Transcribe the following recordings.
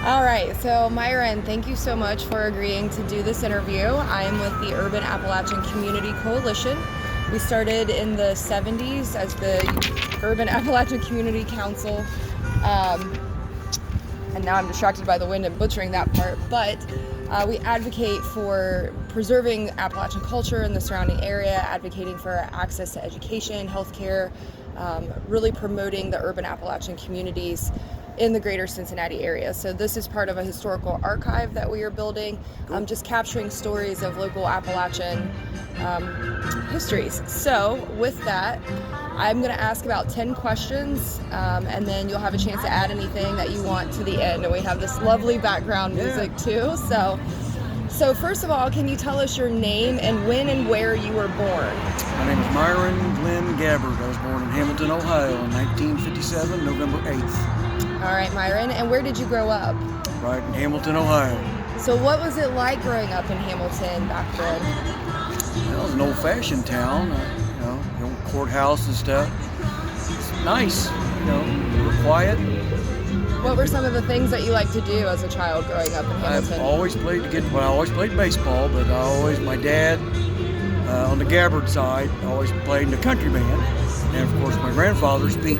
All right, so Myron, thank you so much for agreeing to do this interview. I am with the Urban Appalachian Community Coalition. We started in the 70s as the Urban Appalachian Community Council. And now I'm distracted by the wind and butchering that part, but we advocate for preserving Appalachian culture in the surrounding area, advocating for access to education, healthcare, really promoting the urban Appalachian communities in the greater Cincinnati area. So this is part of a historical archive that we are building, just capturing stories of local Appalachian histories. So with that, I'm going to ask about 10 questions, and then you'll have a chance to add anything that you want to the end. And we have this lovely background music too. So first of all, can you tell us your name and when and where you were born? My name is Myron Glenn Gabbard. I was born in Hamilton, Ohio in 1957, November 8th. All right, Myron. And where did you grow up? Right in Hamilton, Ohio. So what was it like growing up in Hamilton back then? Well, it was an old-fashioned town, the old courthouse and stuff. It's nice, we were quiet. What were some of the things that you liked to do as a child growing up in Hamilton? I always played baseball, but my dad, on the Gabbard side, always played in the country band. And of course, my grandfather's Pete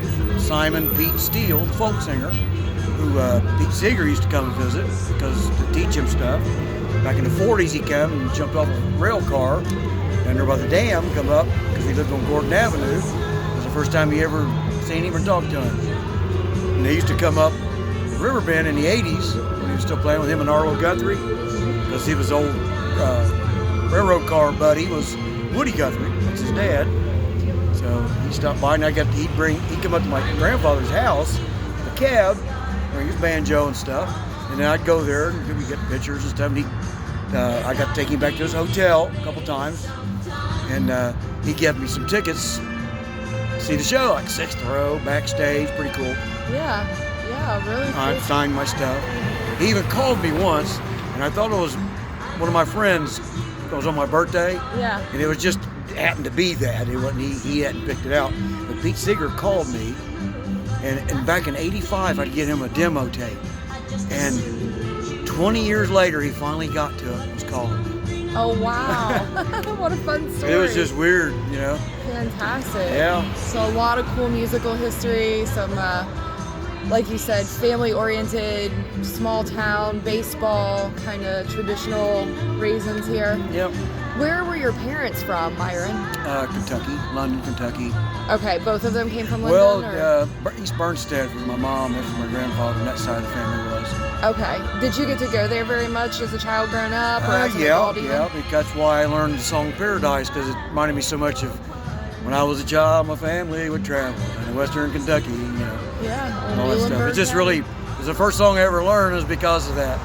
Steele, folk singer, who Pete Seeger used to come and visit to teach him stuff. Back in the 40s, he came and jumped off a rail car and there by the dam, come up, because he lived on Gordon Avenue. It was the first time he ever seen him or talked to him. And they used to come up the river bend in the 80s when he was still playing with him and Arlo Guthrie, because he was old railroad car buddy was Woody Guthrie, that's his dad. So he stopped by and he'd come up to my grandfather's house, a cab, where he was banjo and stuff, and then I'd go there and we'd get pictures and stuff. And I got to take him back to his hotel a couple times, and he gave me some tickets to see the show, like 6th row, backstage, pretty cool. Yeah, really cool. I signed my stuff. He even called me once, and I thought it was one of my friends. It was on my birthday. Yeah. And it was just happened to be that. It wasn't he hadn't picked it out. But Pete Seeger called me, and back in '85 I'd get him a demo tape. And 20 years later he finally got to it and was calling me. Oh wow. What a fun story. It was just weird, Fantastic. Yeah. So a lot of cool musical history, some like you said, family-oriented, small town, baseball, kind of traditional raisins here. Yep. Where were your parents from, Myron? Kentucky, London, Kentucky. Okay, both of them came from London? Well, East Bernstead was my mom, that's where my grandfather and that side of the family was. Okay. Did you get to go there very much as a child growing up? Or as an yeah, adult even? because that's why I learned the song Paradise, because it reminded me so much of when I was a child, my family would travel in western Kentucky, Yeah. and all that stuff. It just really, it was the first song I ever learned was because of that.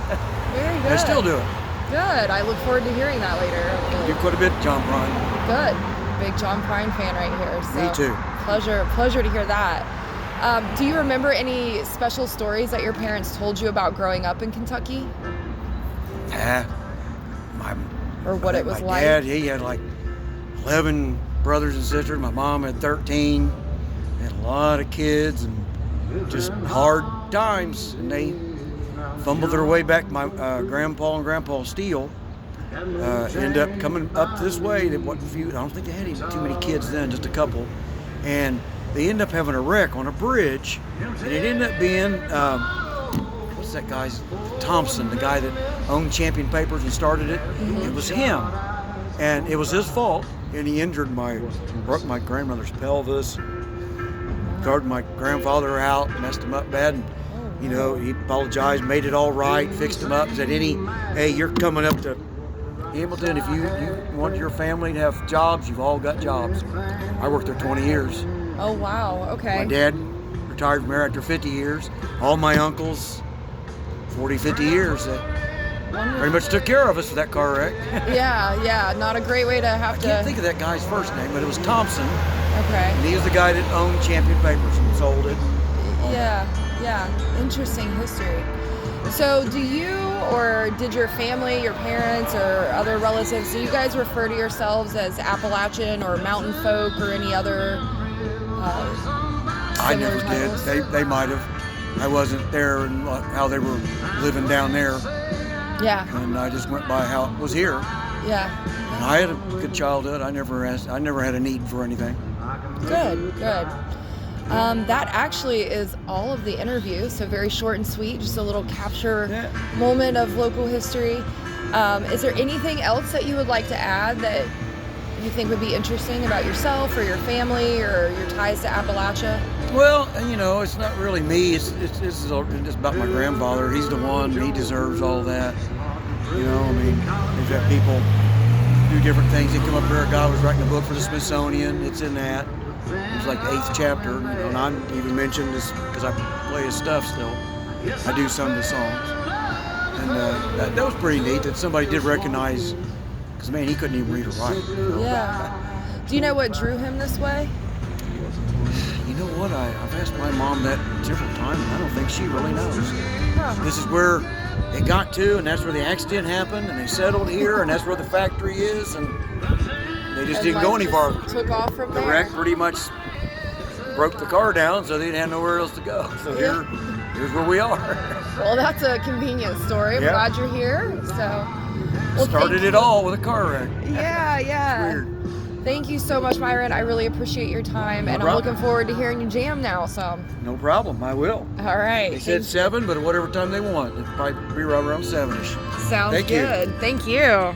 Very good. I still do it. Good. I look forward to hearing that later. Do quite a bit, John Prine. Good. Big John Prine fan right here. So Me too. Pleasure to hear that. Do you remember any special stories that your parents told you about growing up in Kentucky? Or what it was my like? dad, he had like 11 brothers and sisters. My mom had 13. They had a lot of kids and just hard times. And they fumbled their way back. My grandpa and Grandpa Steele ended up coming up this way. I don't think they had too many kids then, just a couple. And they ended up having a wreck on a bridge. And it ended up being, what's that guy's? Thompson, the guy that owned Champion Papers and started it. It was him. And it was his fault. And he broke my grandmother's pelvis, carved my grandfather out, messed him up bad. And, he apologized, made it all right, fixed him up, said, hey, you're coming up to Hamilton. If you want your family to have jobs, you've all got jobs. I worked there 20 years. Oh, wow. Okay. My dad retired from there after 50 years. All my uncles, 40, 50 years. Pretty much took care of us for that car wreck. Yeah. Not a great way to have I can't think of that guy's first name, but it was Thompson. Okay. And he was the guy that owned Champion Papers and sold it. Yeah. Interesting history. So do you, or did your family, your parents, or other relatives, do you guys refer to yourselves as Appalachian or mountain folk or any other I never titles? did. They might have. I wasn't there and how they were living down there, Yeah. and I just went by how it was here. Yeah. And I had a good childhood. I never had a need for anything. Good. That actually is all of the interview. So very short and sweet, just a little capture moment of local history. Is there anything else that you would like to add that you think would be interesting about yourself or your family or your ties to Appalachia? Well, it's not really me. It's about my grandfather. He's the one. He deserves all that. They've got people do different things. They come up here. A guy was writing a book for the Smithsonian. It's in that. It's like the 8th chapter. And I'm even mentioned this because I play his stuff still. I do some of the songs. And that was pretty neat that somebody did recognize, because, man, he couldn't even read or write. Yeah. Do you know what drew him this way? You know what? I've asked my mom that different times, and I don't think she really knows. Huh. This is where they got to, and that's where the accident happened, and they settled here, and that's where the factory is, and they just didn't go any farther. Took off from The there. wreck pretty much broke the car down, so they didn't have nowhere else to go. So here's where we are. Well, that's a convenient story. I'm glad you're here. So, Started it all with a car wreck. Yeah. It's weird. Thank you so much, Myron. I really appreciate your time, and I'm looking forward to hearing you jam now. So. No problem. I will. All right. They said 7, but whatever time they want. It'll probably be right around 7ish. Sounds Thank you. good. Thank you.